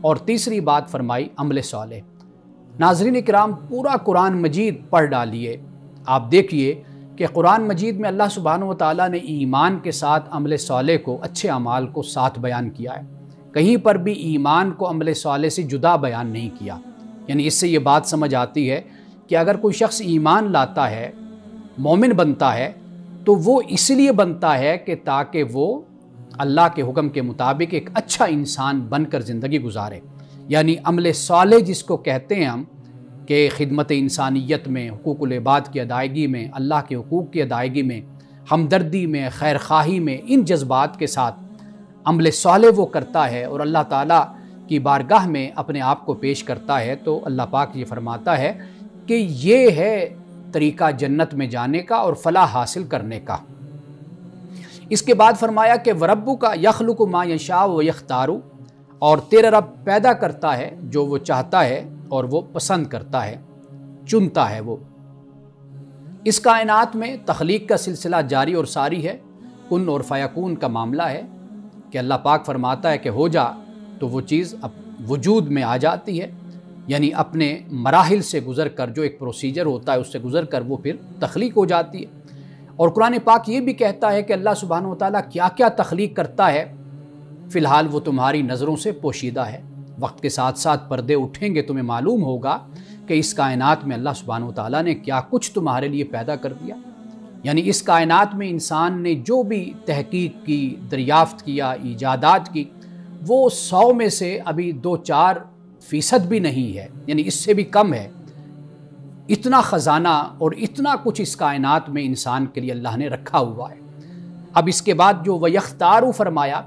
اور تیسری بات فرمائی عمل صالح۔ ناظرین کرام، پورا قرآن مجید پڑھ ڈالیے، آپ دیکھیے کہ قرآن مجید میں اللہ سبحانہ و تعالیٰ نے ایمان کے ساتھ عمل صالح کو، اچھے اعمال کو ساتھ بیان کیا ہے۔ کہیں پر بھی ایمان کو عمل صالح سے جدا بیان نہیں کیا۔ یعنی اس سے یہ بات سمجھ آتی ہے کہ اگر کوئی شخص ایمان لاتا ہے، مومن بنتا ہے، تو وہ اس لیے بنتا ہے کہ تاکہ وہ اللہ کے حکم کے مطابق ایک اچھا انسان بن کر زندگی گزارے۔ یعنی عمل صالح جس کو کہتے ہیں ہم، کہ خدمت انسانیت میں، حقوق العباد کی ادائیگی میں، اللہ کے حقوق کی ادائیگی میں، ہمدردی میں، خیر خواہی میں، ان جذبات کے ساتھ عمل صالح وہ کرتا ہے اور اللہ تعالیٰ کی بارگاہ میں اپنے آپ کو پیش کرتا ہے، تو اللہ پاک یہ فرماتا ہے کہ یہ ہے طریقہ جنت میں جانے کا اور فلاح حاصل کرنے کا۔ اس کے بعد فرمایا کہ وَرَبُّكَ يَخْلُقُ مَا يَشَاءُ وَيَخْتَارُ، اور تیرا رب پیدا کرتا ہے جو وہ چاہتا ہے اور وہ پسند کرتا ہے، چنتا ہے وہ۔ اس کائنات میں تخلیق کا سلسلہ جاری اور ساری ہے، کن اور فیکون کا معاملہ ہے کہ اللہ پاک فرماتا ہے کہ ہو جا تو وہ چیز اب وجود میں آ جاتی ہے، یعنی اپنے مراحل سے گزر کر، جو ایک پروسیجر ہوتا ہے اس سے گزر کر وہ پھر تخلیق ہو جاتی ہے۔ اور قرآن پاک یہ بھی کہتا ہے کہ اللہ سبحانہ و تعالیٰ کیا کیا تخلیق کرتا ہے، فی الحال وہ تمہاری نظروں سے پوشیدہ ہے۔ وقت کے ساتھ ساتھ پردے اٹھیں گے، تمہیں معلوم ہوگا کہ اس کائنات میں اللہ سبحانہ و تعالیٰ نے کیا کچھ تمہارے لیے پیدا کر دیا۔ یعنی اس کائنات میں انسان نے جو بھی تحقیق کی، دریافت کیا، ایجادات کی، وہ 100 میں سے ابھی 2-4% بھی نہیں ہے، یعنی اس سے بھی کم ہے۔ اتنا خزانہ اور اتنا کچھ اس کائنات میں انسان کے لیے اللہ نے رکھا ہوا ہے۔ اب اس کے بعد جو وَيَخْتَارُ فرمایا،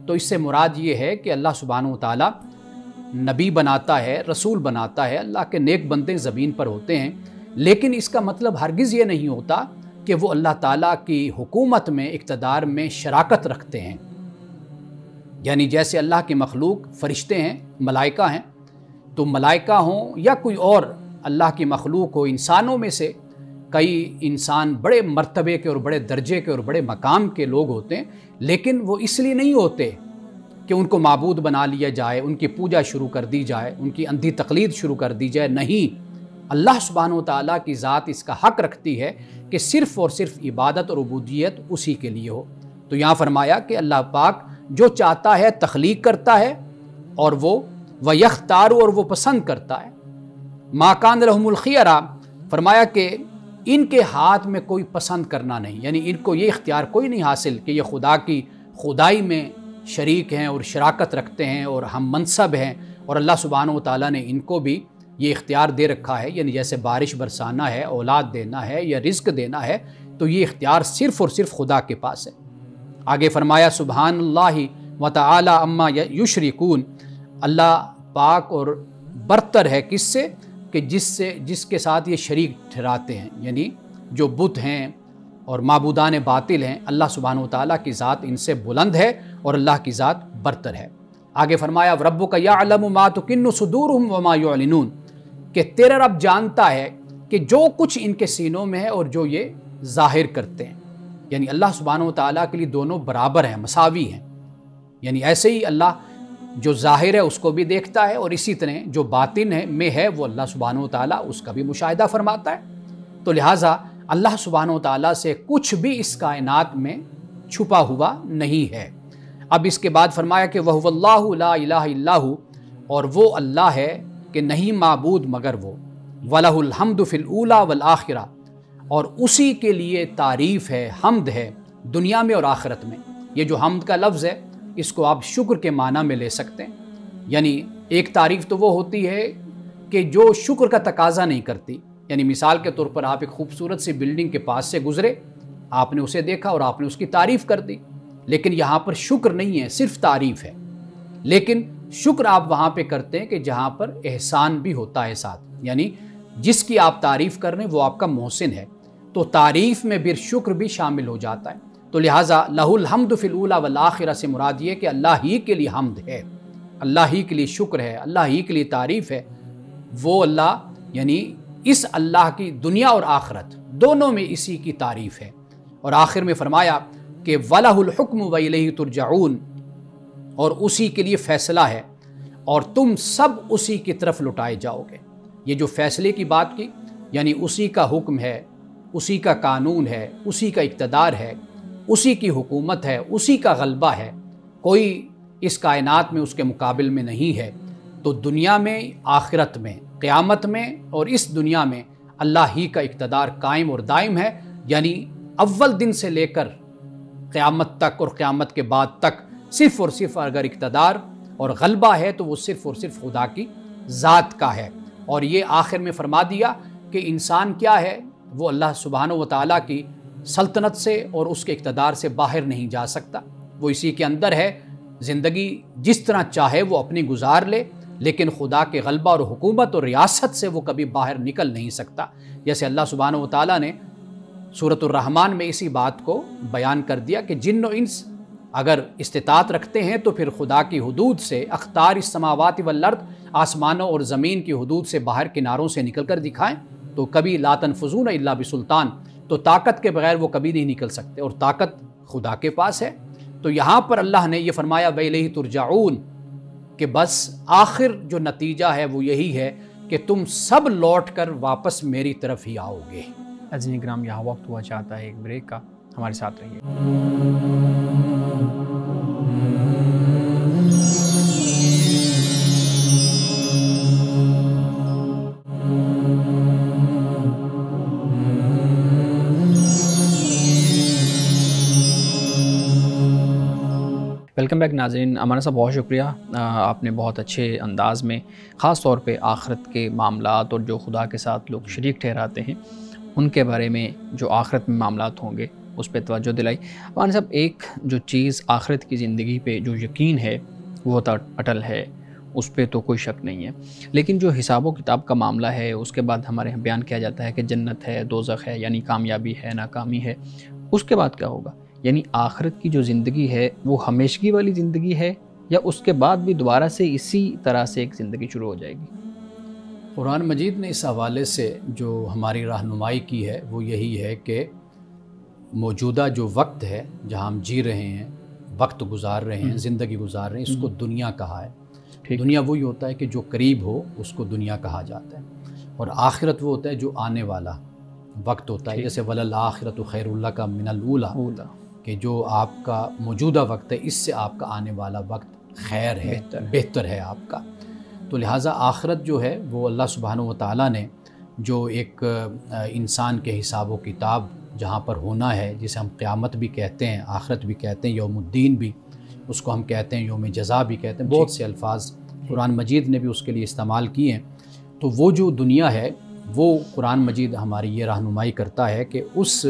تو اس سے مراد یہ ہے کہ اللہ سبحانہ و تعالیٰ نبی بناتا ہے، رسول بناتا ہے، اللہ کے نیک بندے زمین پر ہوتے ہیں، لیکن اس کا مطلب ہرگز یہ نہیں ہوتا کہ وہ اللہ تعالیٰ کی حکومت میں، اقتدار میں شراکت رکھتے ہیں۔ یعنی جیسے اللہ کی مخلوق فرشتے ہیں، ملائکہ ہیں، تو ملائکہ ہوں یا کوئی اور اللہ کی مخلوق ہو، انسانوں میں سے کئی انسان بڑے مرتبے کے اور بڑے درجے کے اور بڑے مقام کے لوگ ہوتے ہیں، لیکن وہ اس لیے نہیں ہوتے کہ ان کو معبود بنا لیا جائے، ان کی پوجا شروع کر دی جائے، ان کی اندھی تقلید شروع کر دی جائے، نہیں۔ اللہ سبحانہ و تعالیٰ کی ذات اس کا حق رکھتی ہے کہ صرف اور صرف عبادت اور عبودیت اسی کے لیے ہو۔ تو یہاں فرمایا کہ اللہ پاک جو چاہتا ہے تخلیق کرتا ہے، اور وہ وَيَخْتَارُ، اور وہ پسند کرتا ہے۔ مَا كَانَ لَهُمُ الْخِيَرَةُ، فرمایا کہ ان کے ہاتھ میں کوئی پسند کرنا نہیں، یعنی ان کو یہ اختیار کوئی نہیں حاصل کہ یہ خدا کی خدائی میں شریک ہیں اور شراکت رکھتے ہیں اور ہم منصب ہیں، اور اللہ سبحانہ و تعالیٰ نے ان کو بھی یہ اختیار دے رکھا ہے، یعنی جیسے بارش برسانا ہے، اولاد دینا ہے یا رزق دینا ہے، تو یہ اختیار صرف اور صرف خدا کے پاس ہے۔ آگے فرمایا سبحان اللہ وتعالی عما یشرکون، اللہ پاک اور برتر ہے کس سے، کہ جس کے ساتھ یہ شریک ٹھہراتے ہیں، یعنی جو بت ہیں اور معبودان باطل ہیں، اللہ سبحانہ و تعالیٰ کی ذات ان سے بلند ہے اور اللہ کی ذات برتر ہے۔ آگے فرمایا ربک یعلم ما تکن صدورہم وما یعلنون، کہ تیرا رب جانتا ہے کہ جو کچھ ان کے سینوں میں ہے اور جو یہ ظاہر کرتے ہیں۔ یعنی اللہ سبحانہ و تعالیٰ کے لیے دونوں برابر ہیں، مساوی ہیں، یعنی ایسے ہی اللہ جو ظاہر ہے اس کو بھی دیکھتا ہے، اور اسی طرح جو باطن ہے میں ہے وہ اللہ سبحانہ و تعالیٰ اس کا بھی مشاہدہ فرماتا ہے۔ تو لہٰذا اللہ سبحانہ و تعالیٰ سے کچھ بھی اس کائنات میں چھپا ہوا نہیں ہے۔ اب اس کے بعد فرمایا کہ وَهُوَ اللَّهُ لَا إِلَٰهَ إِلَّا هُوَ، اور وہ اللہ ہے کہ نہیں معبود مگر وہ، وَلَهُ الْحَمْدُ فِي الْأُولَىٰ وَالْآخِرَةِ، اور اسی کے لیے تعریف ہے، حمد ہے دنیا میں اور آخرت میں۔ یہ جو حمد کا لفظ ہے اس کو آپ شکر کے معنی میں لے سکتے ہیں، یعنی ایک تعریف تو وہ ہوتی ہے کہ جو شکر کا تقاضا نہیں کرتی، یعنی مثال کے طور پر آپ ایک خوبصورت سی بلڈنگ کے پاس سے گزرے، آپ نے اسے دیکھا اور آپ نے اس کی تعریف کر دی، لیکن یہاں پر شکر نہیں ہے، صرف تعریف ہے۔ لیکن شکر آپ وہاں پہ کرتے ہیں کہ جہاں پر احسان بھی ہوتا ہے ساتھ، یعنی جس کی آپ تعریف کر رہے ہیں وہ آپ کا محسن ہے، تو تعریف میں بھی شکر بھی شامل ہو جاتا ہے۔ تو لہٰذا لہ الحمد فی الاولیٰ والآخرہ سے مراد یہ کہ اللہ ہی کے لیے حمد ہے، اللہ ہی کے لیے شکر ہے، اللہ ہی کے لیے تعریف ہے۔ وہ اللہ یعنی اس اللہ کی دنیا اور آخرت دونوں میں اسی کی تعریف ہے۔ اور آخر میں فرمایا کہ وَلَهُ الْحُكْمُ وَإِلَيْهِ تُرْجَعُونَ، اور اسی کے لیے فیصلہ ہے اور تم سب اسی کی طرف لٹائے جاؤ گے۔ یہ جو فیصلے کی بات کی، یعنی اسی کا حکم ہے، اسی کا قانون ہے، اسی کا اقتدار ہے، اسی کی حکومت ہے، اسی کا غلبہ ہے، کوئی اس کائنات میں اس کے مقابل میں نہیں ہے۔ تو دنیا میں، آخرت میں، قیامت میں اور اس دنیا میں اللہ ہی کا اقتدار قائم اور دائم ہے، یعنی اول دن سے لے کر قیامت تک اور قیامت کے بعد تک صرف اور صرف اگر اقتدار اور غلبہ ہے تو وہ صرف اور صرف خدا کی ذات کا ہے۔ اور یہ آخر میں فرما دیا کہ انسان کیا ہے، وہ اللہ سبحانہ و تعالیٰ کی سلطنت سے اور اس کے اقتدار سے باہر نہیں جا سکتا، وہ اسی کے اندر ہے۔ زندگی جس طرح چاہے وہ اپنی گزار لے، لیکن خدا کے غلبہ اور حکومت اور ریاست سے وہ کبھی باہر نکل نہیں سکتا۔ جیسے اللہ سبحانہ و تعالیٰ نے سورۃ الرحمن میں اسی بات کو بیان کر دیا کہ جن و انس اگر استطاعت رکھتے ہیں تو پھر خدا کی حدود سے، اختار السماوات والارض، آسمانوں اور زمین کی حدود سے باہر کناروں سے نکل کر دکھائیں تو کبھی لا تنفذون الا بسلطان، تو طاقت کے بغیر وہ کبھی نہیں نکل سکتے، اور طاقت خدا کے پاس ہے۔ تو یہاں پر اللہ نے یہ فرمایا وَإِلَيْهِ تُرْجَعُونَ، کہ بس آخر جو نتیجہ ہے وہ یہی ہے کہ تم سب لوٹ کر واپس میری طرف ہی آؤ گے۔ عزیزان کرام، یہاں وقت ہوا چاہتا ہے ایک بریک کا، ہمارے ساتھ رہیے۔ ویلکم بیک ناظرین، امانہ صاحب بہت شکریہ، آپ نے بہت اچھے انداز میں خاص طور پہ آخرت کے معاملات اور جو خدا کے ساتھ لوگ شریک ٹھہراتے ہیں ان کے بارے میں، جو آخرت میں معاملات ہوں گے اس پہ توجہ دلائی۔ امانہ صاحب، ایک جو چیز آخرت کی زندگی پہ جو یقین ہے وہ تو اٹل ہے، اس پہ تو کوئی شک نہیں ہے، لیکن جو حساب و کتاب کا معاملہ ہے اس کے بعد ہمارے یہاں بیان کیا جاتا ہے کہ جنت ہے، دوزخ ہے، یعنی کامیابی ہے، ناکامی ہے، اس کے بعد کیا ہوگا؟ یعنی آخرت کی جو زندگی ہے وہ ہمیشگی والی زندگی ہے یا اس کے بعد بھی دوبارہ سے اسی طرح سے ایک زندگی شروع ہو جائے گی؟ قرآن مجید نے اس حوالے سے جو ہماری رہنمائی کی ہے وہ یہی ہے کہ موجودہ جو وقت ہے جہاں ہم جی رہے ہیں، وقت گزار رہے ہیں، زندگی گزار رہے ہیں، اس کو دنیا کہا ہے۔ دنیا وہی ہوتا ہے کہ جو قریب ہو اس کو دنیا کہا جاتا ہے، اور آخرت وہ ہوتا ہے جو آنے والا وقت ہوتا ہے، جیسے وَلَلْآخِرَةُ خَيْرٌ لَكَ مِنَ الْأُولَىٰ، کہ جو آپ کا موجودہ وقت ہے اس سے آپ کا آنے والا وقت خیر ہے، بہتر ہے آپ کا۔ تو لہٰذا آخرت جو ہے وہ اللہ سبحانہ و تعالیٰ نے جو ایک انسان کے حساب و کتاب جہاں پر ہونا ہے، جسے ہم قیامت بھی کہتے ہیں، آخرت بھی کہتے ہیں، یوم الدین بھی اس کو ہم کہتے ہیں، یوم جزا بھی کہتے ہیں، بہت سے الفاظ قرآن مجید نے بھی اس کے لیے استعمال کیے ہیں۔ تو وہ جو دنیا ہے وہ قرآن مجید ہماری یہ رہنمائی کرتا ہے کہ اس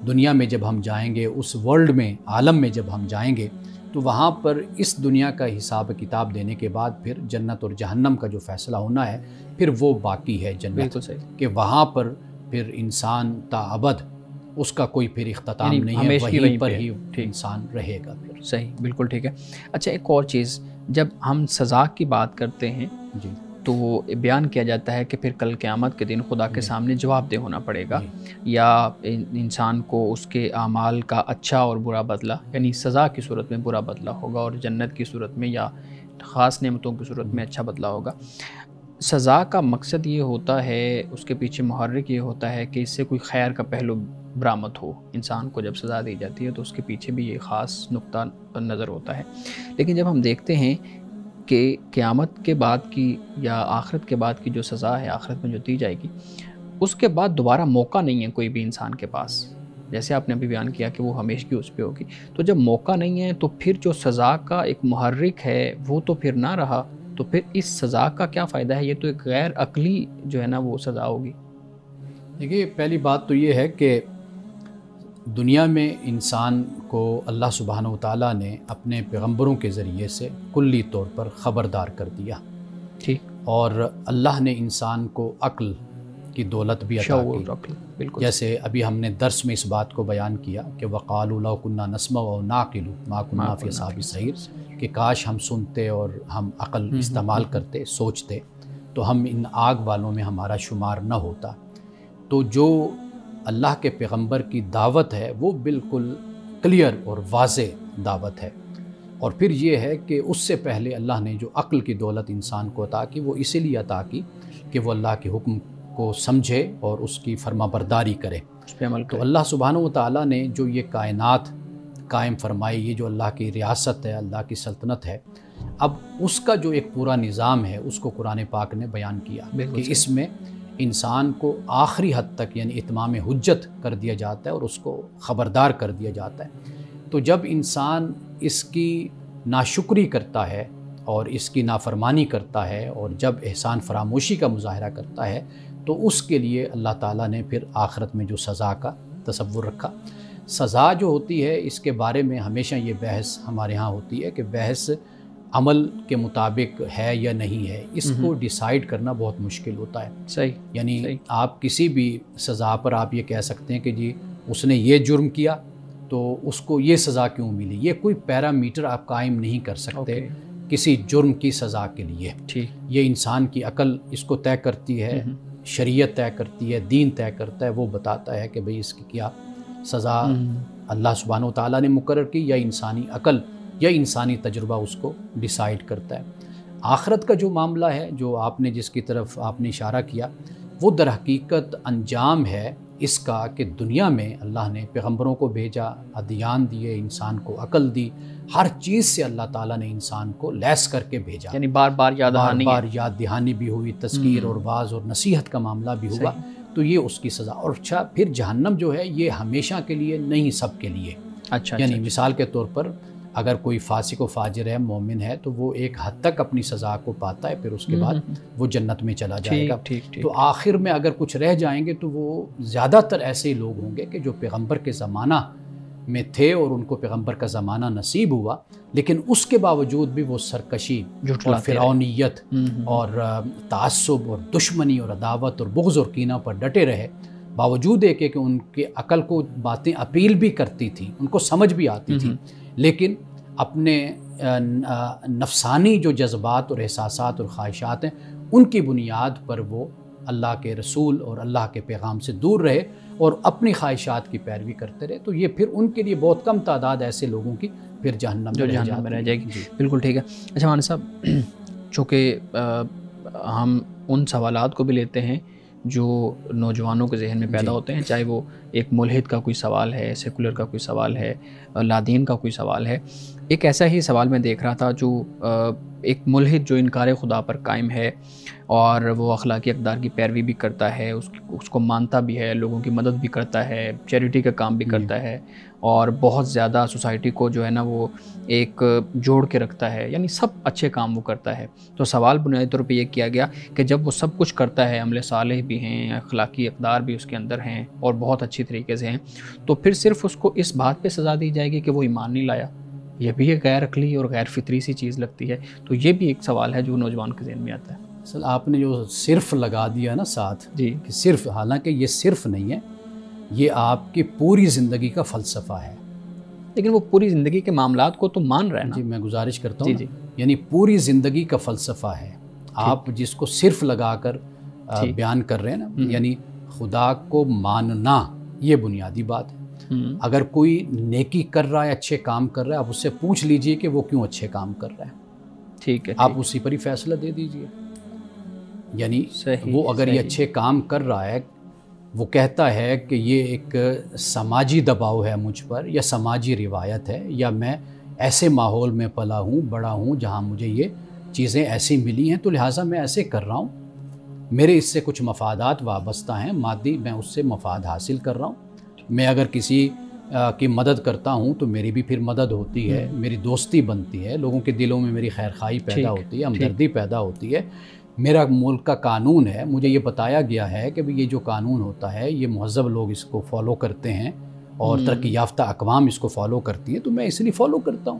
دنیا میں جب ہم جائیں گے، اس ورلڈ میں، عالم میں جب ہم جائیں گے تو وہاں پر اس دنیا کا حساب کتاب دینے کے بعد پھر جنت اور جہنم کا جو فیصلہ ہونا ہے پھر وہ باقی ہے جنت، کہ وہاں پر پھر انسان تا ابد اس کا کوئی پھر اختتام نہیں ہے، وہیں پر ہی انسان رہے گا پھر۔ صحیح، بالکل ٹھیک ہے۔ اچھا، ایک اور چیز، جب ہم سزا کی بات کرتے ہیں تو بیان کیا جاتا ہے کہ پھر کل قیامت کے دن خدا کے سامنے جواب دہ ہونا پڑے گا، یا انسان کو اس کے اعمال کا اچھا اور برا بدلہ، یعنی سزا کی صورت میں برا بدلہ ہوگا اور جنت کی صورت میں یا خاص نعمتوں کی صورت میں اچھا بدلہ ہوگا۔ سزا کا مقصد یہ ہوتا ہے، اس کے پیچھے محرک یہ ہوتا ہے کہ اس سے کوئی خیر کا پہلو برآمد ہو۔ انسان کو جب سزا دی جاتی ہے تو اس کے پیچھے بھی یہ خاص نقطہ نظر ہوتا ہے، لیکن جب ہم دیکھتے ہیں کہ قیامت کے بعد کی یا آخرت کے بعد کی جو سزا ہے آخرت میں جو دی جائے گی، اس کے بعد دوبارہ موقع نہیں ہے کوئی بھی انسان کے پاس، جیسے آپ نے ابھی بیان کیا کہ وہ ہمیشگی اس پہ ہوگی۔ تو جب موقع نہیں ہے تو پھر جو سزا کا ایک محرک ہے وہ تو پھر نہ رہا، تو پھر اس سزا کا کیا فائدہ ہے؟ یہ تو ایک غیر عقلی جو ہے نا وہ سزا ہوگی۔ دیکھیے، پہلی بات تو یہ ہے کہ دنیا میں انسان کو اللہ سبحانہ و تعالیٰ نے اپنے پیغمبروں کے ذریعے سے کلی طور پر خبردار کر دیا، ٹھیک، اور اللہ نے انسان کو عقل کی دولت بھی عطا کی، بالکل، جیسے ابھی ہم نے درس میں اس بات کو بیان کیا کہ وَقَالُوا لَوْ كُنَّا نَسْمَعُ أَوْ نَعْقِلُ مَا كُنَّا فِي أَصْحَابِ السَّعِيرِ، کہ کاش ہم سنتے اور ہم عقل استعمال کرتے، سوچتے، تو ہم ان آگ والوں میں ہمارا شمار نہ ہوتا۔ تو جو اللہ کے پیغمبر کی دعوت ہے وہ بالکل کلیئر اور واضح دعوت ہے، اور پھر یہ ہے کہ اس سے پہلے اللہ نے جو عقل کی دولت انسان کو عطا کی وہ اسی لیے عطا کی کہ وہ اللہ کے حکم کو سمجھے اور اس کی فرما برداری کرے، اس پہ عمل تو کرے۔ اللہ سبحانہ و تعالیٰ نے جو یہ کائنات قائم فرمائی، یہ جو اللہ کی ریاست ہے، اللہ کی سلطنت ہے، اب اس کا جو ایک پورا نظام ہے اس کو قرآن پاک نے بیان کیا کہ اس میں انسان کو آخری حد تک یعنی اتمام حجت کر دیا جاتا ہے اور اس کو خبردار کر دیا جاتا ہے۔ تو جب انسان اس کی ناشکری کرتا ہے اور اس کی نافرمانی کرتا ہے اور جب احسان فراموشی کا مظاہرہ کرتا ہے تو اس کے لیے اللہ تعالیٰ نے پھر آخرت میں جو سزا کا تصور رکھا۔ سزا جو ہوتی ہے اس کے بارے میں ہمیشہ یہ بحث ہمارے ہاں ہوتی ہے کہ بحث عمل کے مطابق ہے یا نہیں ہے، اس کو ڈیسائیڈ کرنا بہت مشکل ہوتا ہے۔ صحیح، یعنی آپ کسی بھی سزا پر آپ یہ کہہ سکتے ہیں کہ جی اس نے یہ جرم کیا تو اس کو یہ سزا کیوں ملی، یہ کوئی پیرامیٹر آپ قائم نہیں کر سکتے کسی جرم کی سزا کے لیے۔ یہ انسان کی عقل اس کو طے کرتی ہے، شریعت طے کرتی ہے، دین طے کرتا ہے، وہ بتاتا ہے کہ بھئی اس کی کیا سزا اللہ سبحانہ و تعالیٰ نے مقرر کی یا انسانی عقل یا انسانی تجربہ اس کو ڈیسائیڈ کرتا ہے۔ آخرت کا جو معاملہ ہے، جو آپ نے جس کی طرف آپ نے اشارہ کیا، وہ در حقیقت انجام ہے اس کا کہ دنیا میں اللہ نے پیغمبروں کو بھیجا، ادیان دیے، انسان کو عقل دی، ہر چیز سے اللہ تعالیٰ نے انسان کو لیس کر کے بھیجا، یعنی بار بار یاد دہانی بھی ہوئی، تذکیر اور واعظ اور نصیحت کا معاملہ بھی ہوا، تو یہ اس کی سزا۔ اور اچھا پھر جہنم جو ہے یہ ہمیشہ کے لیے نہیں، سب کے لیے۔ یعنی مثال کے طور پر اگر کوئی فاسق و فاجر ہے، مومن ہے، تو وہ ایک حد تک اپنی سزا کو پاتا ہے، پھر اس کے بعد وہ جنت میں چلا جائے گا۔ تو آخر میں اگر کچھ رہ جائیں گے تو وہ زیادہ تر ایسے ہی لوگ ہوں گے کہ جو پیغمبر کے زمانہ میں تھے اور ان کو پیغمبر کا زمانہ نصیب ہوا، لیکن اس کے باوجود بھی وہ سرکشی اور فرعونیت اور تعصب اور دشمنی اور عداوت اور بغض اور کینہ پر ڈٹے رہے، باوجود ہے کہ ان کے عقل کو باتیں اپیل بھی کرتی تھیں، ان کو سمجھ بھی آتی تھی، لیکن اپنے نفسانی جو جذبات اور احساسات اور خواہشات ہیں ان کی بنیاد پر وہ اللہ کے رسول اور اللہ کے پیغام سے دور رہے اور اپنی خواہشات کی پیروی کرتے رہے، تو یہ پھر ان کے لیے بہت کم تعداد ایسے لوگوں کی پھر جہنم میں رہ جائے گی۔ بالکل ٹھیک ہے۔ اچھا مولانا صاحب، چونکہ ہم ان سوالات کو بھی لیتے ہیں جو نوجوانوں کے ذہن میں پیدا ہوتے ہیں، چاہے وہ ایک ملحد کا کوئی سوال ہے، سیکولر کا کوئی سوال ہے، لادین کا کوئی سوال ہے۔ ایک ایسا ہی سوال میں دیکھ رہا تھا جو ایک ملحد جو انکار خدا پر قائم ہے اور وہ اخلاقی اقدار کی پیروی بھی کرتا ہے، اس کو مانتا بھی ہے، لوگوں کی مدد بھی کرتا ہے، چیریٹی کا کام بھی کرتا ہے اور بہت زیادہ سوسائٹی کو جو ہے نا وہ ایک جوڑ کے رکھتا ہے، یعنی سب اچھے کام وہ کرتا ہے۔ تو سوال بنیادی طور پہ یہ کیا گیا کہ جب وہ سب کچھ کرتا ہے، عمل صالح بھی ہیں، اخلاقی اقدار بھی اس کے اندر ہیں اور بہت اچھی طریقے سے ہیں، تو پھر صرف اس کو اس بات پہ سزا دی جائے گی کہ وہ ایمان نہیں لایا؟ یہ بھی ایک غیر عقلی اور غیر فطری سی چیز لگتی ہے۔ تو یہ بھی ایک سوال ہے جو نوجوان کے ذہن میں آتا ہے۔ اصل آپ نے جو صرف لگا دیا نا ساتھ، کہ صرف، حالانکہ یہ صرف نہیں ہے، یہ آپ کی پوری زندگی کا فلسفہ ہے۔ لیکن وہ پوری زندگی کے معاملات کو تو مان رہا ہے نا۔ جی میں گزارش کرتا ہوں، یعنی پوری زندگی کا فلسفہ ہے، آپ جس کو صرف لگا کر بیان کر رہے ہیں نا، یعنی خدا کو ماننا، یہ بنیادی بات ہے۔ اگر کوئی نیکی کر رہا ہے، اچھے کام کر رہا ہے، آپ اس سے پوچھ لیجئے کہ وہ کیوں اچھے کام کر رہا ہے، ٹھیک ہے، آپ اسی پر ہی فیصلہ دے دیجئے۔ یعنی وہ اگر یہ اچھے کام کر رہا ہے، وہ کہتا ہے کہ یہ ایک سماجی دباؤ ہے مجھ پر یا سماجی روایت ہے، یا میں ایسے ماحول میں پلا ہوں، بڑا ہوں جہاں مجھے یہ چیزیں ایسی ملی ہیں، تو لہٰذا میں ایسے کر رہا ہوں، میرے اس سے کچھ مفادات وابستہ ہیں مادی، میں اس سے مفاد حاصل کر رہا ہوں۔ میں اگر کسی کی مدد کرتا ہوں تو میری بھی پھر مدد ہوتی ہے، میری دوستی بنتی ہے، لوگوں کے دلوں میں میری خیرخواہی پیدا ہوتی ہے، ہمدردی پیدا ہوتی ہے۔ میرا ملک کا قانون ہے، مجھے یہ بتایا گیا ہے کہ یہ جو قانون ہوتا ہے یہ مہذب لوگ اس کو فالو کرتے ہیں اور ترقی یافتہ اقوام اس کو فالو کرتی ہیں، تو میں اس لیے فالو کرتا ہوں۔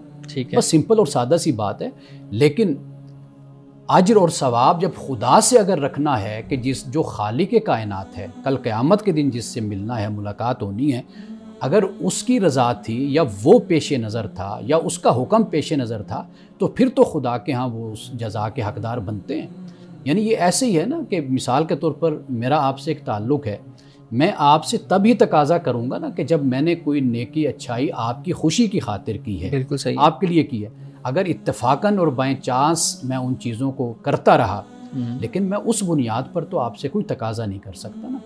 بس سمپل اور سادہ سی بات ہے۔ لیکن اجر اور ثواب جب خدا سے اگر رکھنا ہے کہ جو خالق کائنات ہے، کل قیامت کے دن جس سے ملنا ہے، ملاقات ہونی ہے، اگر اس کی رضا تھی یا وہ پیش نظر تھا یا اس کا حکم پیش نظر تھا، تو پھر تو خدا کے ہاں وہ اس جزا کے حقدار بنتے ہیں۔ یعنی یہ ایسے ہی ہے نا کہ مثال کے طور پر میرا آپ سے ایک تعلق ہے، میں آپ سے تب ہی تقاضا کروں گا نا کہ جب میں نے کوئی نیکی اچھائی آپ کی خوشی کی خاطر کی ہے، بالکل صحیح، آپ کے لیے کی ہے۔ اگر اتفاقاً اور بائی چانس میں ان چیزوں کو کرتا رہا لیکن میں اس بنیاد پر تو آپ سے کوئی تقاضا نہیں کر سکتا نا.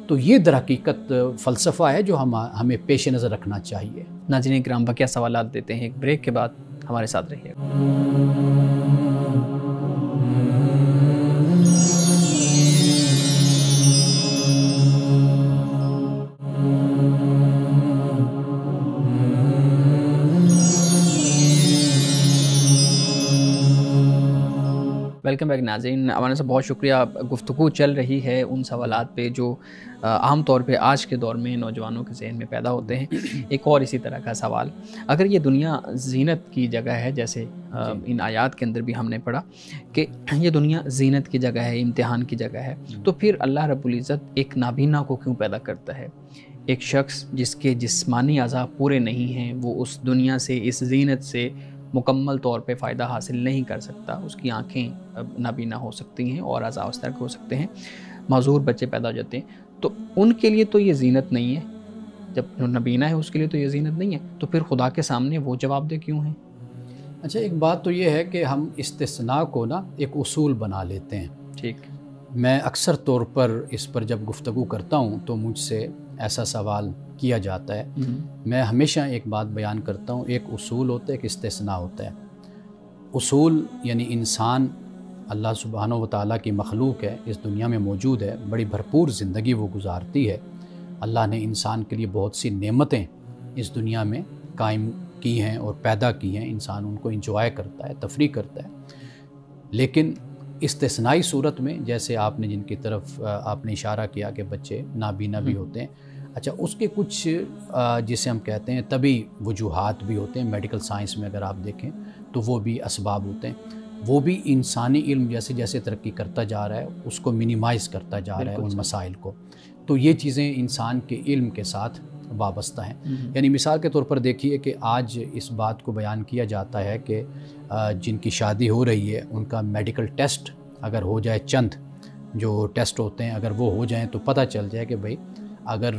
تو یہ در حقیقت فلسفہ ہے جو ہمیں پیش نظر رکھنا چاہیے. ناظرین کرام بقیہ سوالات دیتے ہیں ایک بریک کے بعد، ہمارے ساتھ رہیے گا. ویلکم بیک ناظرین. ہمارے سے بہت شکریہ. گفتگو چل رہی ہے ان سوالات پہ جو عام طور پہ آج کے دور میں نوجوانوں کے ذہن میں پیدا ہوتے ہیں. ایک اور اسی طرح کا سوال، اگر یہ دنیا زینت کی جگہ ہے، جیسے ان آیات کے اندر بھی ہم نے پڑھا کہ یہ دنیا زینت کی جگہ ہے، امتحان کی جگہ ہے، تو پھر اللہ رب العزت ایک نابینا کو کیوں پیدا کرتا ہے؟ ایک شخص جس کے جسمانی اعضاء پورے نہیں ہیں، وہ اس دنیا سے، اس زینت سے مکمل طور پہ فائدہ حاصل نہیں کر سکتا. اس کی آنکھیں نابینا ہو سکتی ہیں اور اعضاء اس طرح کے ہو سکتے ہیں، معذور بچے پیدا ہو جاتے ہیں، تو ان کے لیے تو یہ زینت نہیں ہے. جب نابینا ہے اس کے لیے تو یہ زینت نہیں ہے، تو پھر خدا کے سامنے وہ جواب دہ کیوں ہیں؟ اچھا، ایک بات تو یہ ہے کہ ہم استثناء کو نا ایک اصول بنا لیتے ہیں. ٹھیک. میں اکثر طور پر اس پر جب گفتگو کرتا ہوں تو مجھ سے ایسا سوال کیا جاتا ہے. میں ہمیشہ ایک بات بیان کرتا ہوں، ایک اصول ہوتا ہے، ایک استثناء ہوتا ہے. اصول یعنی انسان اللہ سبحانہ و تعالیٰ کی مخلوق ہے، اس دنیا میں موجود ہے، بڑی بھرپور زندگی وہ گزارتی ہے. اللہ نے انسان کے لیے بہت سی نعمتیں اس دنیا میں قائم کی ہیں اور پیدا کی ہیں. انسان ان کو انجوائے کرتا ہے، تفریح کرتا ہے. لیکن استثنائی صورت میں، جیسے آپ نے جن کی طرف آپ نے اشارہ کیا کہ بچے نابینا بھی ہوتے ہیں، اچھا اس کے کچھ جسے ہم کہتے ہیں طبی وجوہات بھی ہوتے ہیں. میڈیکل سائنس میں اگر آپ دیکھیں تو وہ بھی اسباب ہوتے ہیں. وہ بھی انسانی علم جیسے جیسے ترقی کرتا جا رہا ہے اس کو منیمائز کرتا جا رہا ہے ان مسائل کو. تو یہ چیزیں انسان کے علم کے ساتھ وابستہ ہیں. یعنی مثال کے طور پر دیکھیے کہ آج اس بات کو بیان کیا جاتا ہے کہ جن کی شادی ہو رہی ہے ان کا میڈیکل ٹیسٹ اگر ہو جائے، چند جو ٹیسٹ ہوتے ہیں اگر وہ ہو جائیں تو پتہ چل جائے کہ بھئی اگر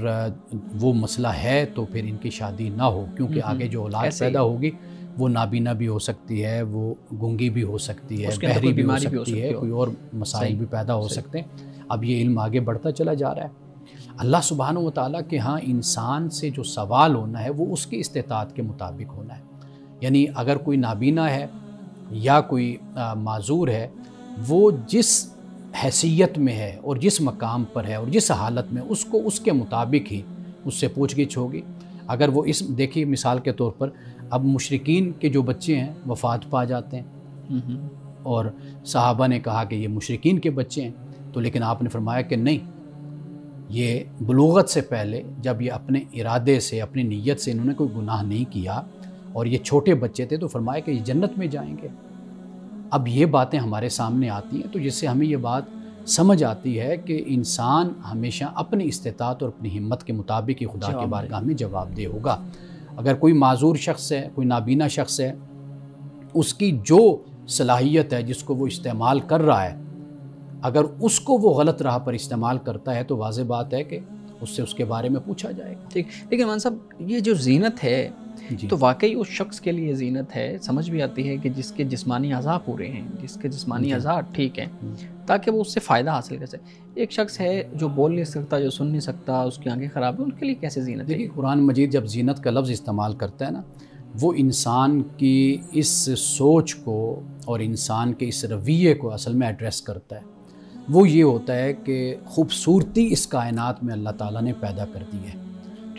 وہ مسئلہ ہے تو پھر ان کی شادی نہ ہو، کیونکہ آگے جو اولاد پیدا ہوگی وہ نابینا بھی ہو سکتی ہے، وہ گنگی بھی ہو سکتی ہے، بہری بھی ہو سکتی ہے، کوئی اور مسائل بھی پیدا ہو سکتے ہیں. اب یہ علم آگے بڑھتا چلا جا رہا ہے. اللہ سبحانہ و تعالیٰ کے ہاں انسان سے جو سوال ہونا ہے وہ اس کی استطاعت کے مطابق ہونا ہے. یعنی اگر کوئی نابینا ہے یا کوئی معذور ہے، وہ جس حیثیت میں ہے اور جس مقام پر ہے اور جس حالت میں، اس کو اس کے مطابق ہی اس سے پوچھ گچھ ہوگی. اگر وہ دیکھیے مثال کے طور پر اب مشرکین کے جو بچے ہیں وفات پا جاتے ہیں اور صحابہ نے کہا کہ یہ مشرکین کے بچے ہیں، تو لیکن آپ نے فرمایا کہ نہیں، یہ بلوغت سے پہلے جب یہ اپنے ارادے سے، اپنی نیت سے انہوں نے کوئی گناہ نہیں کیا اور یہ چھوٹے بچے تھے، تو فرمایا کہ یہ جنت میں جائیں گے. اب یہ باتیں ہمارے سامنے آتی ہیں تو جس سے ہمیں یہ بات سمجھ آتی ہے کہ انسان ہمیشہ اپنی استطاعت اور اپنی ہمت کے مطابق ہی خدا کے بارگاہ میں جواب دہ ہوگا. اگر کوئی معذور شخص ہے، کوئی نابینا شخص ہے، اس کی جو صلاحیت ہے جس کو وہ استعمال کر رہا ہے، اگر اس کو وہ غلط راہ پر استعمال کرتا ہے تو واضح بات ہے کہ اس سے اس کے بارے میں پوچھا جائے گا. ٹھیک. لیکن مان صاحب یہ جو زینت ہے تو واقعی اس شخص کے لیے زینت ہے، سمجھ بھی آتی ہے کہ جس کے جسمانی اعضاء پورے ہیں، جس کے جسمانی اعضاء ٹھیک ہیں، تاکہ وہ اس سے فائدہ حاصل کر سکے. ایک شخص ہے جو بول نہیں سکتا، جو سن نہیں سکتا، اس کی آنکھیں خراب ہیں، ان کے لیے کیسے زینت ہے؟ دیکھیے قرآن مجید جب زینت کا لفظ استعمال کرتا ہے نا، وہ انسان کی اس سوچ کو اور انسان کے اس رویے کو اصل میں ایڈریس کرتا ہے. وہ یہ ہوتا ہے کہ خوبصورتی اس کائنات میں اللہ تعالیٰ نے پیدا کر دی ہے.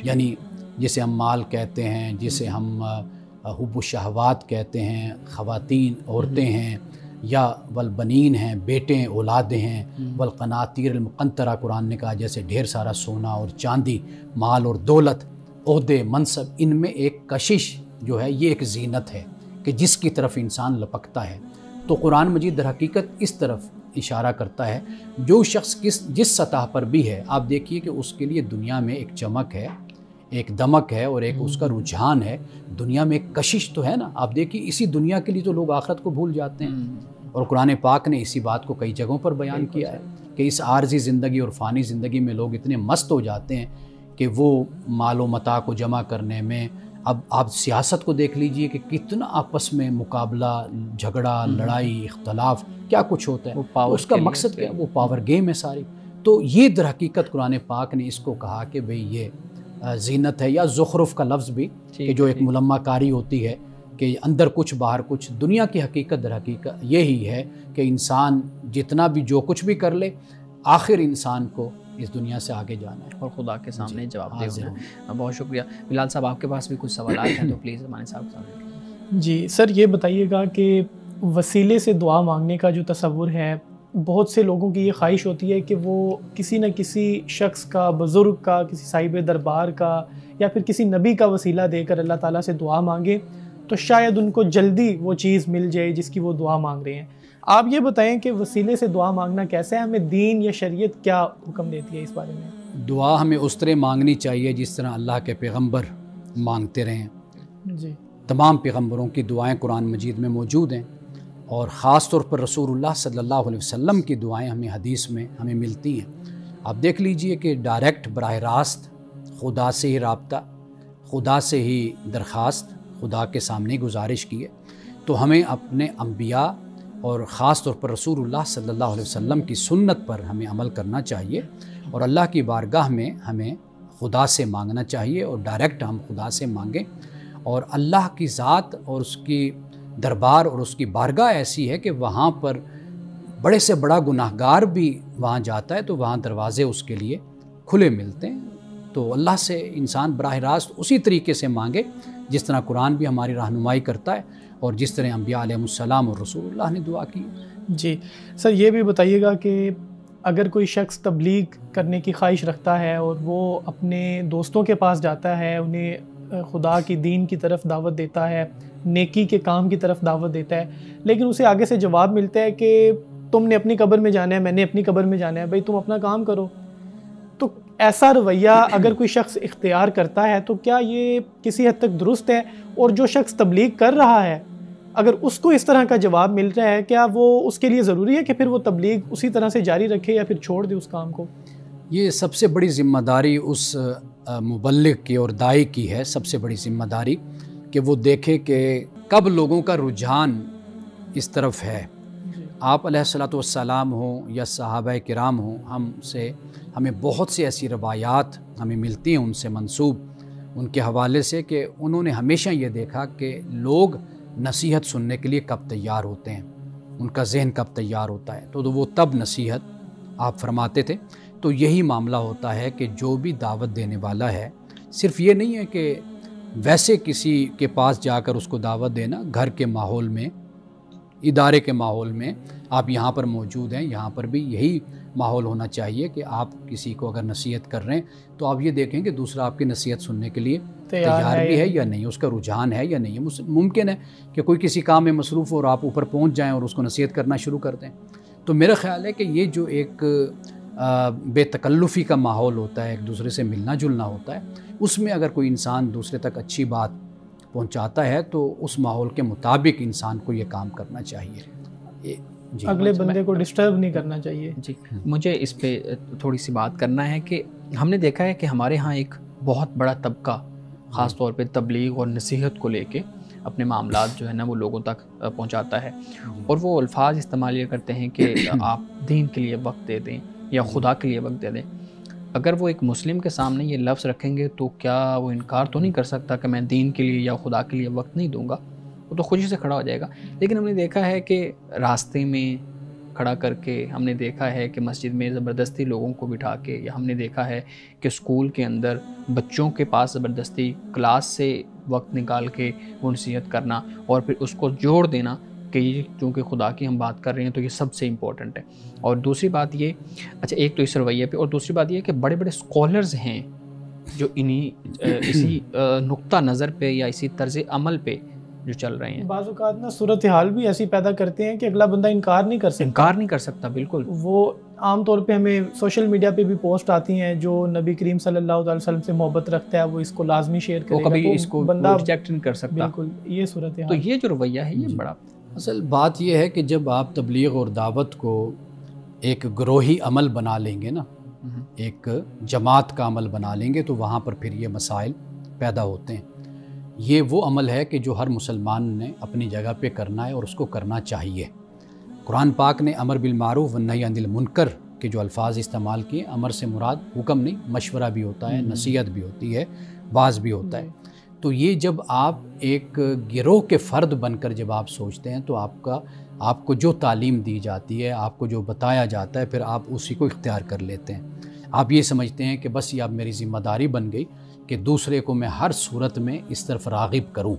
یعنی جسے ہم مال کہتے ہیں، جسے ہم حب و شہوات کہتے ہیں، خواتین، عورتیں ہیں، یا والبنین ہیں، بیٹے ہیں، اولادیں ہیں، والقناطیر المقنطرہ قرآن نے کہا جیسے ڈھیر سارا سونا اور چاندی، مال اور دولت، عہدے، منصب، ان میں ایک کشش جو ہے یہ ایک زینت ہے کہ جس کی طرف انسان لپکتا ہے. تو قرآن مجید در حقیقت اس طرف اشارہ کرتا ہے. جو شخص جس سطح پر بھی ہے، آپ دیکھیے کہ اس کے لیے دنیا میں ایک چمک ہے، ایک دمک ہے اور ایک اس کا رجحان ہے. دنیا میں ایک کشش تو ہے نا. آپ دیکھیے اسی دنیا کے لیے تو لوگ آخرت کو بھول جاتے ہیں، اور قرآن پاک نے اسی بات کو کئی جگہوں پر بیان کیا ہے کہ اس عارضی زندگی اور فانی زندگی میں لوگ اتنے مست ہو جاتے ہیں کہ وہ مال و متاع کو جمع کرنے میں، اب آپ سیاست کو دیکھ لیجئے کہ کتنا آپس میں مقابلہ، جھگڑا، لڑائی، اختلاف کیا کچھ ہوتا ہے، تو اس کا مقصد کیا؟ وہ پاور گیم ہے ساری۔ تو یہ در حقیقت قرآن پاک نے اس کو کہا کہ بھئی یہ زینت ہے، یا زخرف کا لفظ بھی کہ جو ایک ملمہ کاری ہوتی ہے کہ اندر کچھ باہر کچھ۔ دنیا کی حقیقت در حقیقت یہی ہے کہ انسان جتنا بھی جو کچھ بھی کر لے، آخر انسان کو اس دنیا سے آگے جانا ہے اور خدا کے سامنے جواب دے ہونا۔ بہت شکریہ بلال صاحب، آپ کے پاس بھی کچھ سوالات ہیں تو پلیز زمانے صاحب کے سامنے۔ جی سر، یہ بتائیے گا کہ وسیلے سے دعا مانگنے کا جو تصور ہے، بہت سے لوگوں کی یہ خواہش ہوتی ہے کہ وہ کسی نہ کسی شخص کا، بزرگ کا، کسی صاحب دربار کا یا پھر کسی نبی کا وسیلہ دے کر اللہ تعالیٰ سے دعا مانگے تو شاید ان کو جلدی وہ چیز مل جائے جس کی وہ دعا مانگ رہے ہیں۔ آپ یہ بتائیں کہ وسیلے سے دعا مانگنا کیسے ہے؟ ہمیں دین یا شریعت کیا حکم دیتی ہے اس بارے میں؟ دعا ہمیں اس طرح مانگنی چاہیے جس طرح اللہ کے پیغمبر مانگتے رہے ہیں۔ جی، تمام پیغمبروں کی دعائیں قرآن مجید میں موجود ہیں، اور خاص طور پر رسول اللہ صلی اللہ علیہ وسلم کی دعائیں ہمیں حدیث میں ہمیں ملتی ہیں۔ آپ دیکھ لیجئے کہ ڈائریکٹ براہ راست خدا سے ہی رابطہ، خدا سے ہی درخواست، خدا کے سامنے گزارش کی ہے۔ تو ہمیں اپنے انبیاء اور خاص طور پر رسول اللہ صلی اللہ علیہ وسلم کی سنت پر ہمیں عمل کرنا چاہیے، اور اللہ کی بارگاہ میں ہمیں خدا سے مانگنا چاہیے، اور ڈائریکٹ ہم خدا سے مانگیں۔ اور اللہ کی ذات اور اس کی دربار اور اس کی بارگاہ ایسی ہے کہ وہاں پر بڑے سے بڑا گناہگار بھی وہاں جاتا ہے تو وہاں دروازے اس کے لیے کھلے ملتے ہیں۔ تو اللہ سے انسان براہ راست اسی طریقے سے مانگے جس طرح قرآن بھی ہماری رہنمائی کرتا ہے، اور جس طرح انبیاء علیہ السلام اور رسول اللہ نے دعا کی۔ جی سر، یہ بھی بتائیے گا کہ اگر کوئی شخص تبلیغ کرنے کی خواہش رکھتا ہے اور وہ اپنے دوستوں کے پاس جاتا ہے، انہیں خدا کی دین کی طرف دعوت دیتا ہے، نیکی کے کام کی طرف دعوت دیتا ہے، لیکن اسے آگے سے جواب ملتا ہے کہ تم نے اپنی قبر میں جانا ہے، میں نے اپنی قبر میں جانا ہے، بھئی تم اپنا کام کرو۔ تو ایسا رویہ اگر کوئی شخص اختیار کرتا ہے تو کیا یہ کسی حد تک درست ہے؟ اور جو شخص تبلیغ کر رہا ہے اگر اس کو اس طرح کا جواب مل رہا ہے، کیا وہ اس کے لیے ضروری ہے کہ پھر وہ تبلیغ اسی طرح سے جاری رکھے یا پھر چھوڑ دے اس کام کو؟ یہ سب سے بڑی ذمہ داری اس مبلغ کی اور داعی کی ہے، سب سے بڑی ذمہ داری کہ وہ دیکھے کہ کب لوگوں کا رجحان اس طرف ہے۔ آپ علیہ الصلوۃ والسلام ہوں یا صحابہ کرام ہوں، ہمیں بہت سی ایسی روایات ہمیں ملتی ہیں ان سے منسوب، ان کے حوالے سے کہ انہوں نے ہمیشہ یہ دیکھا کہ لوگ نصیحت سننے کے لیے کب تیار ہوتے ہیں، ان کا ذہن کب تیار ہوتا ہے، تو وہ تب نصیحت آپ فرماتے تھے۔ تو یہی معاملہ ہوتا ہے کہ جو بھی دعوت دینے والا ہے، صرف یہ نہیں ہے کہ ویسے کسی کے پاس جا کر اس کو دعوت دینا، گھر کے ماحول میں، ادارے کے ماحول میں آپ یہاں پر موجود ہیں، یہاں پر بھی یہی ماحول ہونا چاہیے کہ آپ کسی کو اگر نصیحت کر رہے ہیں تو آپ یہ دیکھیں کہ دوسرا آپ کی نصیحت سننے کے لیے تیار بھی ہے یا نہیں، اس کا رجحان ہے یا نہیں۔ ممکن ہے کہ کوئی کسی کام میں مصروف ہو اور آپ اوپر پہنچ جائیں اور اس کو نصیحت کرنا شروع کر دیں۔ تو میرا خیال ہے کہ یہ جو ایک بے تکلفی کا ماحول ہوتا ہے، ایک دوسرے سے ملنا جلنا ہوتا ہے، اس میں اگر کوئی انسان دوسرے تک اچھی بات پہنچاتا ہے تو اس ماحول کے مطابق انسان کو یہ کام کرنا چاہیے، اگلے بندے کو ڈسٹرب نہیں کرنا چاہیے۔ جی، مجھے اس پہ تھوڑی سی بات کرنا ہے کہ ہم نے دیکھا ہے کہ ہمارے ہاں ایک بہت بڑا طبقہ خاص طور پہ تبلیغ اور نصیحت کو لے کے اپنے معاملات جو ہے نا وہ لوگوں تک پہنچاتا ہے، اور وہ الفاظ استعمال یہ کرتے ہیں کہ آپ دین کے لیے وقت دے دیں یا خدا کے لیے وقت دے دیں۔ اگر وہ ایک مسلم کے سامنے یہ لفظ رکھیں گے تو کیا وہ انکار تو نہیں کر سکتا کہ میں دین کے لیے یا خدا کے لیے وقت نہیں دوں گا؟ وہ تو خوشی سے کھڑا ہو جائے گا۔ لیکن ہم نے دیکھا ہے کہ راستے میں کھڑا کر کے، ہم نے دیکھا ہے کہ مسجد میں زبردستی لوگوں کو بٹھا کے، یا ہم نے دیکھا ہے کہ اسکول کے اندر بچوں کے پاس زبردستی کلاس سے وقت نکال کے وہ نصیحت کرنا اور پھر اس کو جوڑ دینا کہ یہ چونکہ خدا کی ہم بات کر رہے ہیں تو یہ سب سے امپورٹنٹ ہے۔ اور دوسری بات یہ، اچھا ایک تو اس رویے پہ، اور دوسری بات یہ کہ بڑے بڑے اسکالرز ہیں جو اسی نقطہ نظر پہ یا اسی طرز عمل پہ جو چل رہے ہیں۔ بعض اوقات نا صورتحال بھی ایسی پیدا کرتے ہیں کہ اگلا بندہ انکار نہیں کر سکتا۔ بالکل، وہ عام طور پہ ہمیں سوشل میڈیا پہ بھی پوسٹ آتی ہیں، جو نبی کریم صلی اللہ علیہ وسلم سے محبت رکھتا ہے وہ اس کو لازمی شیئر کرے گا، وہ کبھی اس کو ریجیکٹ نہیں کر سکتا۔ بالکل، یہ صورتحال۔ تو یہ جو رویہ ہے یہ بڑا، اصل بات یہ ہے کہ جب آپ تبلیغ اور دعوت کو ایک گروہی عمل بنا لیں گے نا، ایک جماعت کا عمل بنا لیں گے، تو وہاں پر پھر یہ مسائل پیدا ہوتے ہیں۔ یہ وہ عمل ہے کہ جو ہر مسلمان نے اپنی جگہ پہ کرنا ہے اور اس کو کرنا چاہیے۔ قرآن پاک نے امر بالمعروف والنہی عن المنکر کے جو الفاظ استعمال کیے، امر سے مراد حکم نہیں، مشورہ بھی ہوتا ہے، نصیحت بھی ہوتی ہے، باز بھی ہوتا ہے۔ تو یہ جب آپ ایک گروہ کے فرد بن کر جب آپ سوچتے ہیں تو آپ کو جو تعلیم دی جاتی ہے، آپ کو جو بتایا جاتا ہے، پھر آپ اسی کو اختیار کر لیتے ہیں۔ آپ یہ سمجھتے ہیں کہ بس یہ اب میری ذمہ داری بن گئی کہ دوسرے کو میں ہر صورت میں اس طرف راغب کروں۔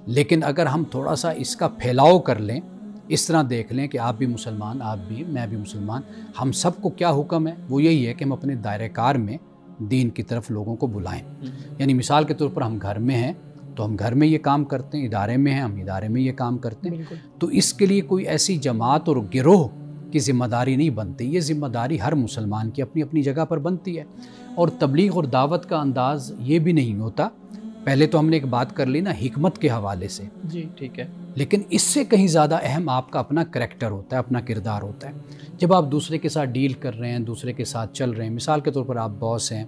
لیکن اگر ہم تھوڑا سا اس کا پھیلاؤ کر لیں، اس طرح دیکھ لیں کہ آپ بھی مسلمان، آپ بھی، میں بھی مسلمان، ہم سب کو کیا حکم ہے؟ وہ یہی ہے کہ ہم اپنے دائرہ کار میں دین کی طرف لوگوں کو بلائیں۔ یعنی مثال کے طور پر ہم گھر میں ہیں تو ہم گھر میں یہ کام کرتے ہیں، ادارے میں ہیں ہم ادارے میں یہ کام کرتے ہیں۔ تو اس کے لیے کوئی ایسی جماعت اور گروہ کی ذمہ داری نہیں بنتی، یہ ذمہ داری ہر مسلمان کی اپنی اپنی جگہ پر بنتی ہے۔ اور تبلیغ اور دعوت کا انداز یہ بھی نہیں ہوتا، پہلے تو ہم نے ایک بات کر لی نا حکمت کے حوالے سے، جی ٹھیک ہے، لیکن اس سے کہیں زیادہ اہم آپ کا اپنا کریکٹر ہوتا ہے، اپنا کردار ہوتا ہے۔ جب آپ دوسرے کے ساتھ ڈیل کر رہے ہیں، دوسرے کے ساتھ چل رہے ہیں، مثال کے طور پر آپ باس ہیں،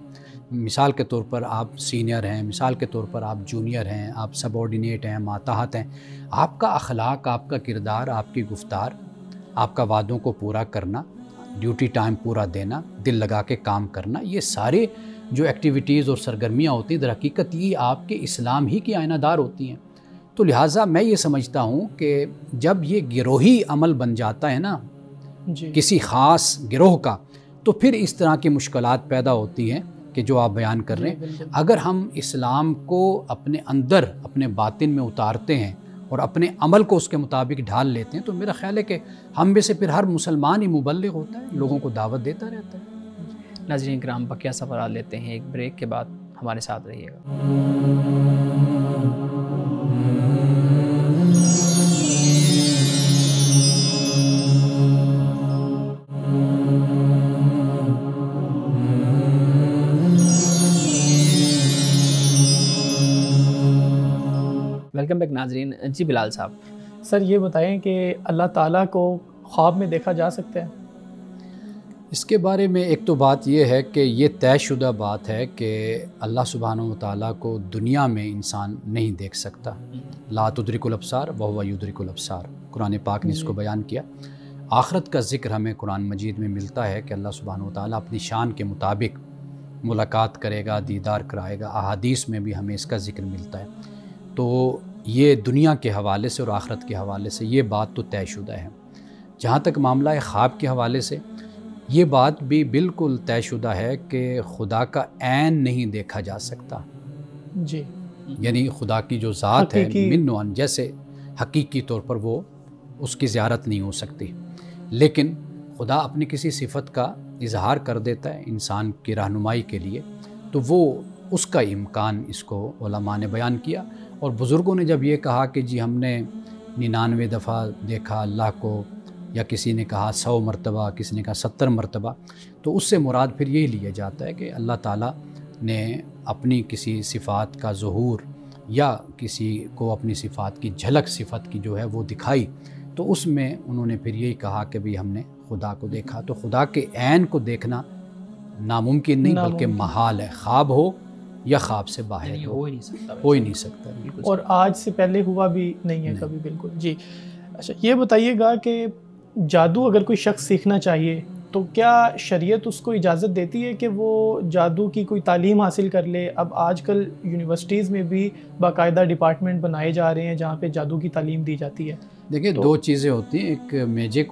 مثال کے طور پر آپ سینئر ہیں، مثال کے طور پر آپ جونیئر ہیں، آپ سب آرڈینیٹ ہیں، ماتحت ہیں، آپ کا اخلاق، آپ کا کردار، آپ کی گفتار، آپ کا وعدوں کو پورا کرنا، ڈیوٹی ٹائم پورا دینا، دل لگا کے کام کرنا، یہ سارے جو ایکٹیویٹیز اور سرگرمیاں ہوتی ہیں در حقیقت یہ آپ کے اسلام ہی کی آئینہ دار ہوتی ہیں۔ تو لہٰذا میں یہ سمجھتا ہوں کہ جب یہ گروہی عمل بن جاتا ہے نا کسی خاص گروہ کا، تو پھر اس طرح کی مشکلات پیدا ہوتی ہیں کہ جو آپ بیان کر رہے ہیں۔ اگر ہم اسلام کو اپنے اندر، اپنے باطن میں اتارتے ہیں اور اپنے عمل کو اس کے مطابق ڈھال لیتے ہیں تو میرا خیال ہے کہ ہم میں سے پھر ہر مسلمان ہی مبلغ ہوتا ہے، لوگوں کو دعوت دیتا رہتا ہے۔ ناظرین کرام، بقیہ سوالات لیتے ہیں، ایک بریک کے بعد ہمارے ساتھ رہیے گا۔ ویلکم بیک ناظرین۔ جی بلال صاحب، سر یہ بتائیں کہ اللہ تعالیٰ کو خواب میں دیکھا جا سکتا ہے؟ اس کے بارے میں ایک تو بات یہ ہے کہ یہ طے شدہ بات ہے کہ اللہ سبحانہ و تعالیٰ کو دنیا میں انسان نہیں دیکھ سکتا۔ لا تدرک الابصار وہو یدرک الابصار، قرآن پاک نے اس کو بیان کیا۔ آخرت کا ذکر ہمیں قرآن مجید میں ملتا ہے کہ اللہ سبحانہ و تعالیٰ اپنی شان کے مطابق ملاقات کرے گا، دیدار کرائے گا۔ احادیث میں بھی ہمیں اس کا ذکر ملتا ہے۔ تو یہ دنیا کے حوالے سے اور آخرت کے حوالے سے یہ بات تو طے شدہ ہے۔ جہاں تک معاملہ خواب کے حوالے سے، یہ بات بھی بالکل طے شدہ ہے کہ خدا کا عین نہیں دیکھا جا سکتا۔ جی، یعنی خدا کی جو ذات ہے من و عن، جیسے حقیقی طور پر وہ اس کی زیارت نہیں ہو سکتی، لیکن خدا اپنی کسی صفت کا اظہار کر دیتا ہے انسان کی رہنمائی کے لیے، تو وہ اس کا امکان اس کو علماء نے بیان کیا۔ اور بزرگوں نے جب یہ کہا کہ جی ہم نے 99 دفعہ دیکھا اللہ کو، یا کسی نے کہا 100 مرتبہ، کسی نے کہا 70 مرتبہ، تو اس سے مراد پھر یہی لیا جاتا ہے کہ اللہ تعالیٰ نے اپنی کسی صفات کا ظہور یا کسی کو اپنی صفات کی جھلک صفت کی جو ہے وہ دکھائی، تو اس میں انہوں نے پھر یہی کہا کہ بھی ہم نے خدا کو دیکھا۔ تو خدا کے عین کو دیکھنا ناممکن نہیں بلکہ محال ہے، خواب ہو یا خواب سے باہر ہو ہی نہیں سکتا، اور آج سے پہلے ہوا بھی نہیں ہے کبھی۔ بالکل جی۔ اچھا یہ بتائیے گا کہ جادو اگر کوئی شخص سیکھنا چاہیے تو کیا شریعت اس کو اجازت دیتی ہے کہ وہ جادو کی کوئی تعلیم حاصل کر لے؟ اب آج کل یونیورسٹیز میں بھی باقاعدہ ڈپارٹمنٹ بنائے جا رہے ہیں جہاں پہ جادو کی تعلیم دی جاتی ہے۔ دیکھیں دو چیزیں ہوتی ہیں، ایک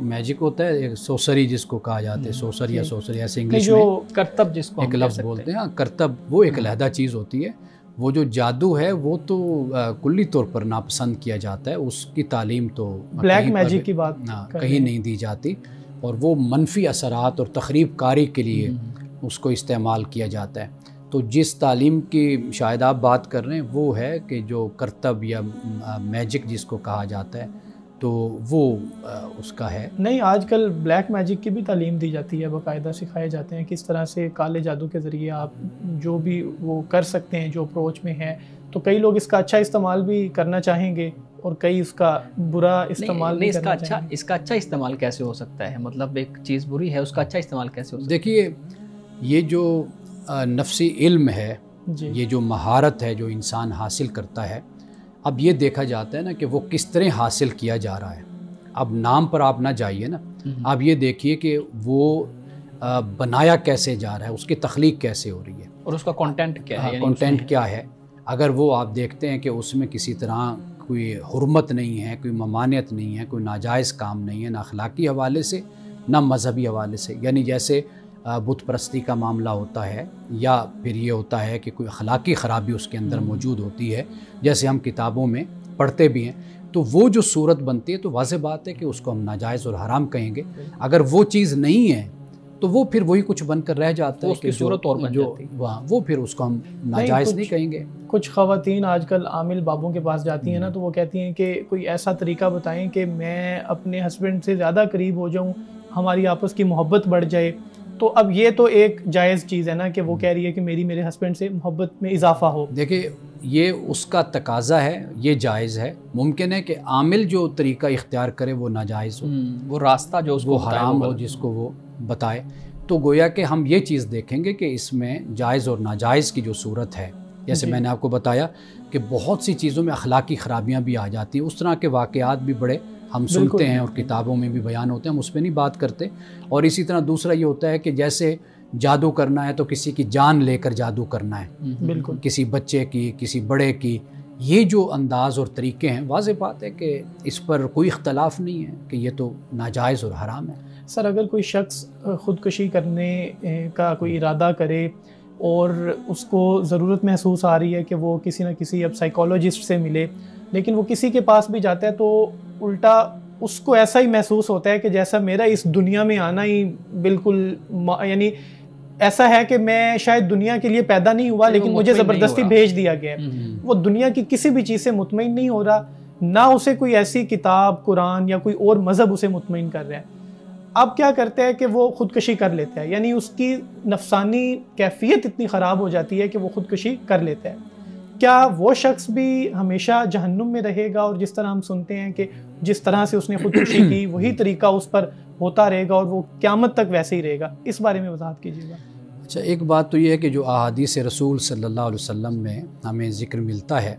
میجک ہوتا ہے، ایک سوسری جس کو کہا جاتا ہے، سوسر یا سوسری ایسے انگلش میں کرتب جس کو ایک لفظ بولتے ہیں، کرتب وہ ایک علیحدہ چیز ہوتی ہے۔ وہ جو جادو ہے وہ تو کلی طور پر ناپسند کیا جاتا ہے، اس کی تعلیم تو بلیک میجک کی بات کہیں نہیں دی جاتی، اور وہ منفی اثرات اور تخریب کاری کے لیے اس کو استعمال کیا جاتا ہے۔ تو جس تعلیم کی شاید آپ بات کر رہے ہیں وہ ہے کہ جو کرتب یا میجک جس کو کہا جاتا ہے، تو وہ اس کا ہے۔ نہیں، آج کل بلیک میجک کی بھی تعلیم دی جاتی ہے، باقاعدہ سکھائے جاتے ہیں کس طرح سے کالے جادو کے ذریعے آپ جو بھی وہ کر سکتے ہیں جو اپروچ میں ہے۔ تو کئی لوگ اس کا اچھا استعمال بھی کرنا چاہیں گے اور کئی اس کا برا استعمال بھی کرنا چاہیں گے۔ اس کا اچھا استعمال کیسے ہو سکتا ہے؟ مطلب ایک چیز بری ہے، اس کا اچھا استعمال کیسے ہو سکتا ہے؟ دیکھیے یہ جو نفسی علم ہے، یہ جو مہارت ہے جو انسان حاصل کرتا ہے، اب یہ دیکھا جاتا ہے نا کہ وہ کس طرح حاصل کیا جا رہا ہے. اب نام پر آپ نہ جائیے نا، آپ یہ دیکھیے کہ وہ بنایا کیسے جا رہا ہے، اس کی تخلیق کیسے ہو رہی ہے اور اس کا کنٹینٹ کیا ہے، کنٹینٹ کیا ہے. اگر وہ آپ دیکھتے ہیں کہ اس میں کسی طرح کوئی حرمت نہیں ہے، کوئی ممانعت نہیں ہے، کوئی ناجائز کام نہیں ہے، نہ اخلاقی حوالے سے نہ مذہبی حوالے سے، یعنی جیسے بت پرستی کا معاملہ ہوتا ہے، یا پھر یہ ہوتا ہے کہ کوئی اخلاقی خرابی اس کے اندر موجود ہوتی ہے جیسے ہم کتابوں میں پڑھتے بھی ہیں، تو وہ جو صورت بنتی ہے تو واضح بات ہے کہ اس کو ہم ناجائز اور حرام کہیں گے. اگر وہ چیز نہیں ہے تو وہ پھر وہی کچھ بن کر رہ جاتا ہے، اس کی صورت اور بن جاتی ہے، وہ پھر اس کو ہم ناجائز نہیں کہیں گے. کچھ خواتین آج کل عامل بابوں کے پاس جاتی ہیں نا، تو وہ کہتی ہیں کہ کوئی ایسا طریقہ بتائیں کہ میں اپنے ہسبینڈ سے زیادہ قریب ہو جاؤں، ہماری آپس کی محبت بڑھ جائے. تو اب یہ تو ایک جائز چیز ہے نا کہ وہ کہہ رہی ہے کہ میرے ہسبینڈ سے محبت میں اضافہ ہو. دیکھیں یہ اس کا تقاضا ہے، یہ جائز ہے. ممکن ہے کہ عامل جو طریقہ اختیار کرے وہ ناجائز ہو، وہ راستہ جو اس کو حرام ہو جس کو وہ بتائے. تو گویا کہ ہم یہ چیز دیکھیں گے کہ اس میں جائز اور ناجائز کی جو صورت ہے، جیسے میں نے آپ کو بتایا کہ بہت سی چیزوں میں اخلاقی خرابیاں بھی آ جاتی ہیں، اس طرح کے واقعات بھی بڑے ہم سنتے ہیں اور کتابوں میں بھی بیان ہوتے ہیں، ہم اس پہ نہیں بات کرتے. اور اسی طرح دوسرا یہ ہوتا ہے کہ جیسے جادو کرنا ہے تو کسی کی جان لے کر جادو کرنا ہے، بالکل کسی بچے کی، کسی بڑے کی. یہ جو انداز اور طریقے ہیں، واضح بات ہے کہ اس پر کوئی اختلاف نہیں ہے کہ یہ تو ناجائز اور حرام ہے. سر اگر کوئی شخص خودکشی کرنے کا کوئی ارادہ کرے اور اس کو ضرورت محسوس آ رہی ہے کہ وہ کسی نہ کسی اب سائیکالوجسٹ سے ملے، لیکن وہ کسی کے پاس بھی جاتا ہے تو الٹا اس کو ایسا ہی محسوس ہوتا ہے کہ جیسا میرا اس دنیا میں آنا ہی بالکل یعنی ایسا ہے کہ میں شاید دنیا کے لیے پیدا نہیں ہوا لیکن مجھے زبردستی بھیج دیا گیا ہے. وہ دنیا کی کسی بھی چیز سے مطمئن نہیں ہو رہا، نہ اسے کوئی ایسی کتاب، قرآن یا کوئی اور مذہب اسے مطمئن کر رہا ہے. اب کیا کرتا ہے کہ وہ خودکشی کر لیتا ہے، یعنی اس کی نفسانی کیفیت اتنی خراب ہو جاتی ہے کہ وہ خودکشی کر لیتا ہے. کیا وہ شخص بھی ہمیشہ جہنم میں رہے گا، اور جس طرح ہم سنتے ہیں کہ جس طرح سے اس نے خودکشی کی وہی طریقہ اس پر ہوتا رہے گا اور وہ قیامت تک ویسے ہی رہے گا؟ اس بارے میں وضاحت کیجیے گا. اچھا، ایک بات تو یہ ہے کہ جو احادیث رسول صلی اللہ علیہ وسلم میں ہمیں ذکر ملتا ہے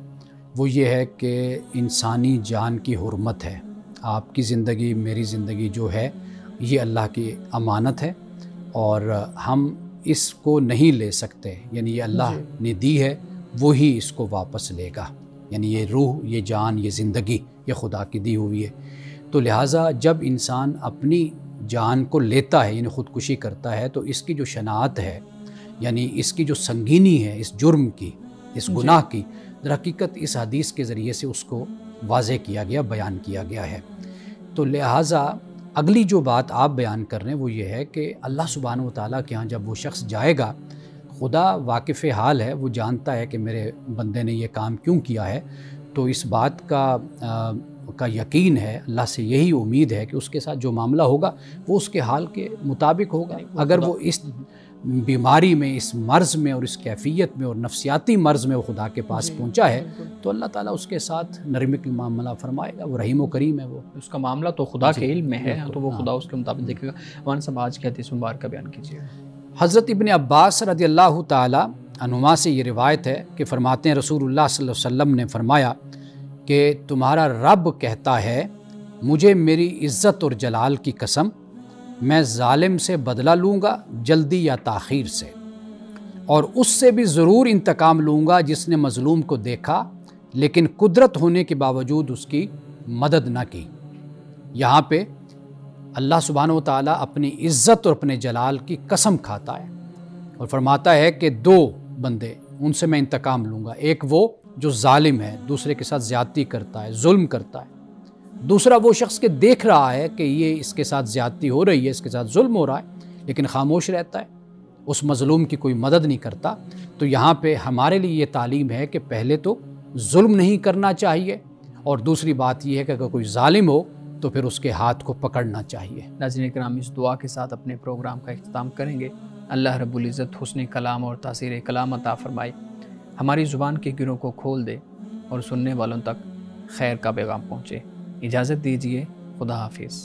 وہ یہ ہے کہ انسانی جان کی حرمت ہے. آپ کی زندگی، میری زندگی جو ہے یہ اللہ کی امانت ہے اور ہم اس کو نہیں لے سکتے، یعنی یہ اللہ نے دی ہے، وہی اس کو واپس لے گا. یعنی یہ روح، یہ جان، یہ زندگی یہ خدا کی دی ہوئی ہے. تو لہٰذا جب انسان اپنی جان کو لیتا ہے، یعنی خودکشی کرتا ہے، تو اس کی جو شناعت ہے، یعنی اس کی جو سنگینی ہے اس جرم کی، اس گناہ کی، در حقیقت اس حدیث کے ذریعے سے اس کو واضح کیا گیا، بیان کیا گیا ہے. تو لہٰذا اگلی جو بات آپ بیان کر رہے ہیں وہ یہ ہے کہ اللہ سبحانہ و تعالیٰ کے ہاں جب وہ شخص جائے گا، خدا واقف حال ہے، وہ جانتا ہے کہ میرے بندے نے یہ کام کیوں کیا ہے. تو اس بات کا یقین ہے، اللہ سے یہی امید ہے کہ اس کے ساتھ جو معاملہ ہوگا وہ اس کے حال کے مطابق ہوگا. اگر وہ اس بیماری میں، اس مرض میں اور اس کیفیت میں اور نفسیاتی مرض میں وہ خدا کے پاس پہنچا ہے تو اللہ تعالیٰ اس کے ساتھ نرمی کا معاملہ فرمائے گا. وہ رحیم و کریم ہے، وہ اس کا معاملہ تو خدا کے علم میں ہے، تو وہ خدا اس کے مطابق دیکھے گا. مولانا صاحب آج کی حدیث مبارکہ بیان کیجیے. حضرت ابن عباس رضی اللہ تعالیٰ عنہما سے یہ روایت ہے کہ فرماتے ہیں رسول اللہ صلی اللہ علیہ وسلم نے فرمایا کہ تمہارا رب کہتا ہے مجھے میری عزت اور جلال کی قسم، میں ظالم سے بدلہ لوں گا جلدی یا تاخیر سے، اور اس سے بھی ضرور انتقام لوں گا جس نے مظلوم کو دیکھا لیکن قدرت ہونے کے باوجود اس کی مدد نہ کی. یہاں پہ اللہ سبحانہ و تعالیٰ اپنی عزت اور اپنے جلال کی قسم کھاتا ہے اور فرماتا ہے کہ دو بندے ان سے میں انتقام لوں گا. ایک وہ جو ظالم ہے، دوسرے کے ساتھ زیادتی کرتا ہے، ظلم کرتا ہے. دوسرا وہ شخص کے دیکھ رہا ہے کہ یہ اس کے ساتھ زیادتی ہو رہی ہے، اس کے ساتھ ظلم ہو رہا ہے، لیکن خاموش رہتا ہے، اس مظلوم کی کوئی مدد نہیں کرتا. تو یہاں پہ ہمارے لیے یہ تعلیم ہے کہ پہلے تو ظلم نہیں کرنا چاہیے، اور دوسری بات یہ ہے کہ اگر کوئی ظالم ہو تو پھر اس کے ہاتھ کو پکڑنا چاہیے. ناظرین کرام، اس دعا کے ساتھ اپنے پروگرام کا اختتام کریں گے. اللہ رب العزت حسن کلام اور تاثیر کلام عطا فرمائے، ہماری زبان کے گروں کو کھول دے اور سننے والوں تک خیر کا پیغام پہنچے. اجازت دیجیے، خدا حافظ.